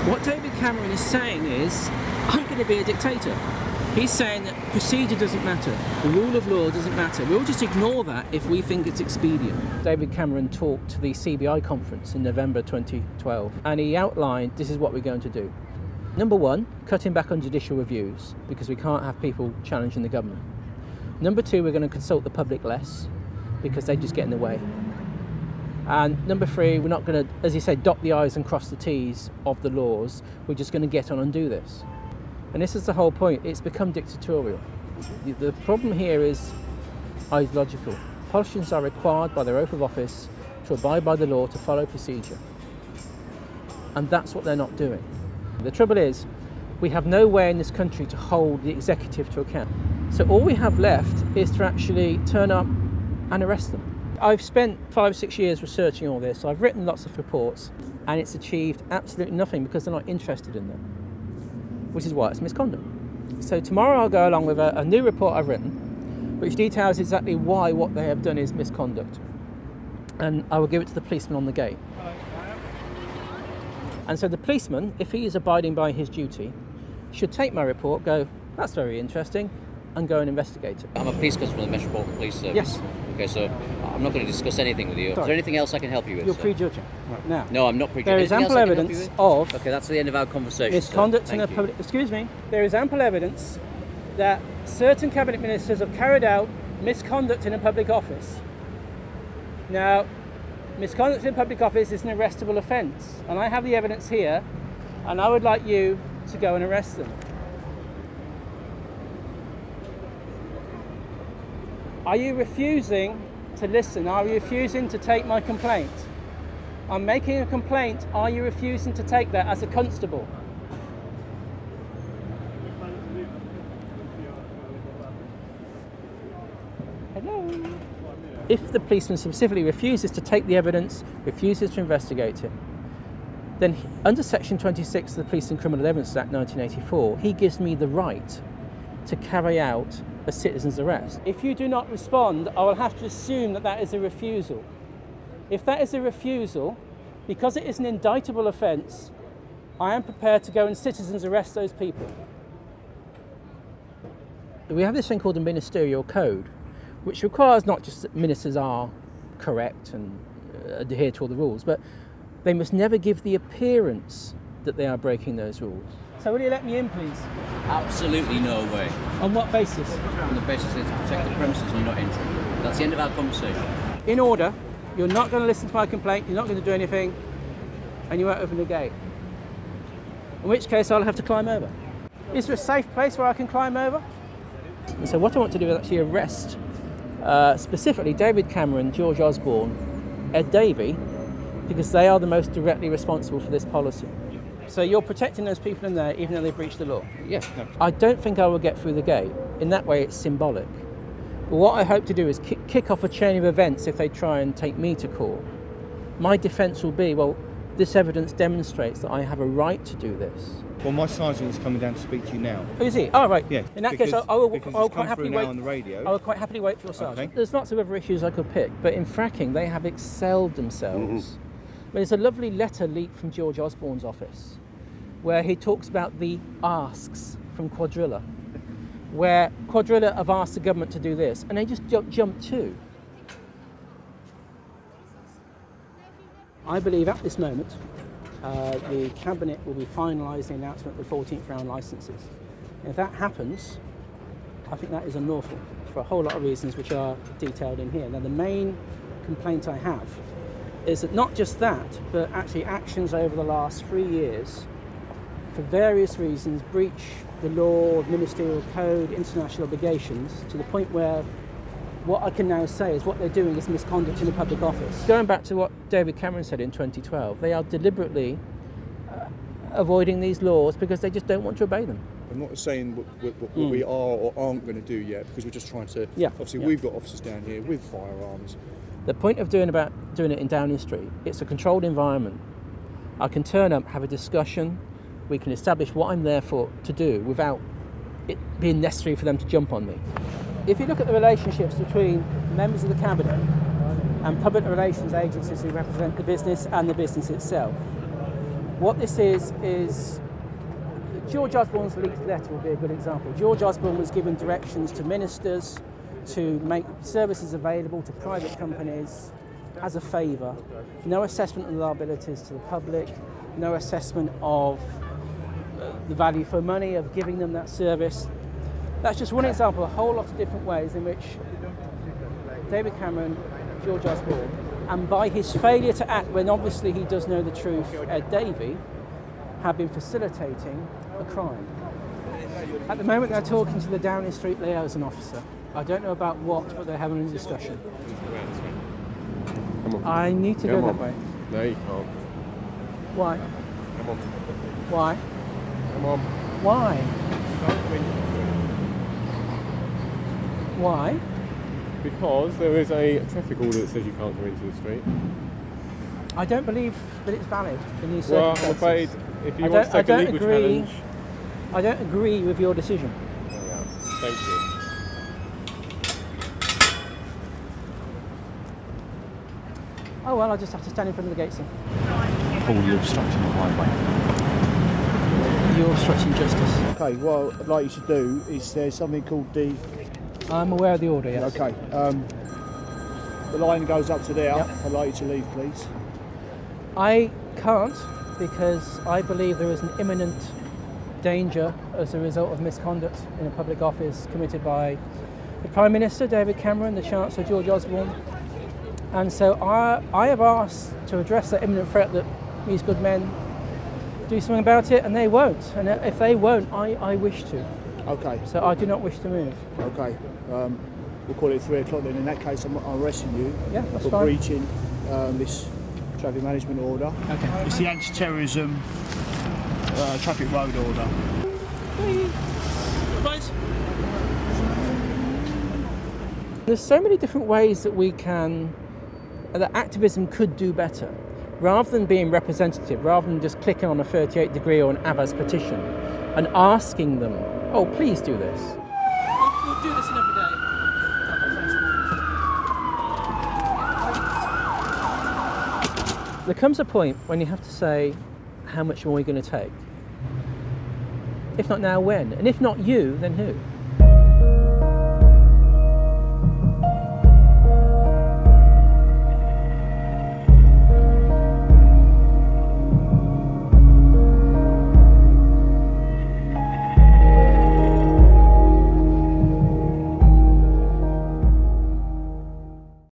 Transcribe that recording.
What David Cameron is saying is, I'm going to be a dictator. He's saying that procedure doesn't matter, the rule of law doesn't matter. We'll just ignore that if we think it's expedient. David Cameron talked to the CBI conference in November 2012, and he outlined this is what we're going to do. Number one, cutting back on judicial reviews, because we can't have people challenging the government. Number two, we're going to consult the public less, because they just get in the way. And number three, we're not going to, as you say, dot the I's and cross the T's of the laws. We're just going to get on and do this. And this is the whole point. It's become dictatorial. The problem here is ideological. Politicians are required by their oath of office to abide by the law, to follow procedure. And that's what they're not doing. The trouble is, we have no way in this country to hold the executive to account. So all we have left is to actually turn up and arrest them. I've spent 5-6 years researching all this. I've written lots of reports, and it's achieved absolutely nothing because they're not interested in them, which is why it's misconduct. So tomorrow I'll go along with a new report I've written, which details exactly why what they have done is misconduct. And I will give it to the policeman on the gate. And so the policeman, if he is abiding by his duty, should take my report, go, that's very interesting, and go and investigate it. I'm a police constable in the Metropolitan Police Service. Yes. Okay, so I'm not going to discuss anything with you. Sorry. Is there anything else I can help you with? You're sir? prejudging right now. No, I'm not prejudging. There is ample evidence of... Okay, that's the end of our conversation. Misconduct in a public... Excuse me. There is ample evidence that certain cabinet ministers have carried out misconduct in a public office. Now, misconduct in a public office is an arrestable offence, and I have the evidence here, and I would like you to go and arrest them. Are you refusing to listen? Are you refusing to take my complaint? I'm making a complaint. Are you refusing to take that as a constable? Hello? If the policeman specifically refuses to take the evidence, refuses to investigate it, then under Section 26 of the Police and Criminal Evidence Act 1984, he gives me the right to carry out a citizen's arrest. If you do not respond, I will have to assume that that is a refusal. If that is a refusal, because it is an indictable offence, I am prepared to go and citizen's arrest those people. We have this thing called a ministerial code, which requires not just that ministers are correct and adhere to all the rules, but they must never give the appearance that they are breaking those rules. So will you let me in, please? Absolutely no way. On what basis? On the basis that it's to protect the premises and you're not entering. That's the end of our conversation. In order, you're not going to listen to my complaint, you're not going to do anything, and you won't open the gate. In which case I'll have to climb over. Is there a safe place where I can climb over? And so what I want to do is actually arrest specifically David Cameron, George Osborne, Ed Davey, because they are the most directly responsible for this policy. So you're protecting those people in there even though they breached the law? Yes. No. I don't think I will get through the gate. In that way it's symbolic. But what I hope to do is kick off a chain of events if they try and take me to court. My defence will be, well, this evidence demonstrates that I have a right to do this. Well, my sergeant is coming down to speak to you now. Oh, is he? Oh, right. Yeah. In that case, I will quite happily wait. On the radio. I will quite happily wait for your sergeant. Okay. There's lots of other issues I could pick, but in fracking, they have excelled themselves. There's a lovely letter leaked from George Osborne's office, where he talks about the asks from Quadrilla, where Quadrilla have asked the government to do this, and they just jump to. I believe at this moment, the Cabinet will be finalising the announcement of the 14th round licences. And if that happens, I think that is unlawful for a whole lot of reasons which are detailed in here. Now, the main complaint I have is that not just that, but actually actions over the last 3 years, for various reasons, breach the law, ministerial code, international obligations, to the point where what I can now say is what they're doing is misconduct in a public office. Going back to what David Cameron said in 2012, they are deliberately avoiding these laws because they just don't want to obey them. I'm not saying what we are or aren't going to do yet, because we're just trying to... Obviously, we've got officers down here with firearms. The point of doing it in Downing Street, it's a controlled environment. I can turn up, have a discussion, we can establish what I'm there for to do without it being necessary for them to jump on me. If you look at the relationships between members of the Cabinet and public relations agencies who represent the business and the business itself, What this is George Osborne's leaked letter will be a good example. George Osborne was given directions to ministers to make services available to private companies as a favour. No assessment of liabilities to the public, no assessment of the value for money of giving them that service. That's just one example, a whole lot of different ways in which David Cameron, George Osborne, and by his failure to act when obviously he does know the truth, Ed Davey, have been facilitating a crime. At the moment they're talking to the Downing Street liaison officer. I don't know about what, but they're having a discussion. Come on. I need to go that way. No, you can't. Why? Come on. Why? Come on. Why? Why? Because there is a traffic order that says you can't go into the street. I don't believe that it's valid in these Well, circumstances. I'm afraid if you want to take a legal challenge... I don't agree with your decision. Yeah. Thank you. Oh well, I just have to stand in front of the gates then. Paul, you're obstructing the highway. You're obstructing justice. Okay, what I'd like you to do is there's something called the... I'm aware of the order, yes. Okay, the line goes up to there. Yep. I'd like you to leave, please. I can't because I believe there is an imminent danger as a result of misconduct in a public office committed by the Prime Minister, David Cameron, the Chancellor, George Osborne. And so I have asked to address that imminent threat that these good men do something about it, and they won't. And if they won't, I wish to. Okay. So I do not wish to move. Okay. We'll call it 3 o'clock then. In that case, I'm arresting you for fine. breaching this traffic management order. Okay. It's the anti-terrorism traffic road order. There's so many different ways that that activism could do better. Rather than being representative, rather than just clicking on a 38 degree or an Avaz petition and asking them, oh, please do this. We'll do this another day. There comes a point when you have to say, how much more are you going to take? If not now, when? And if not you, then who?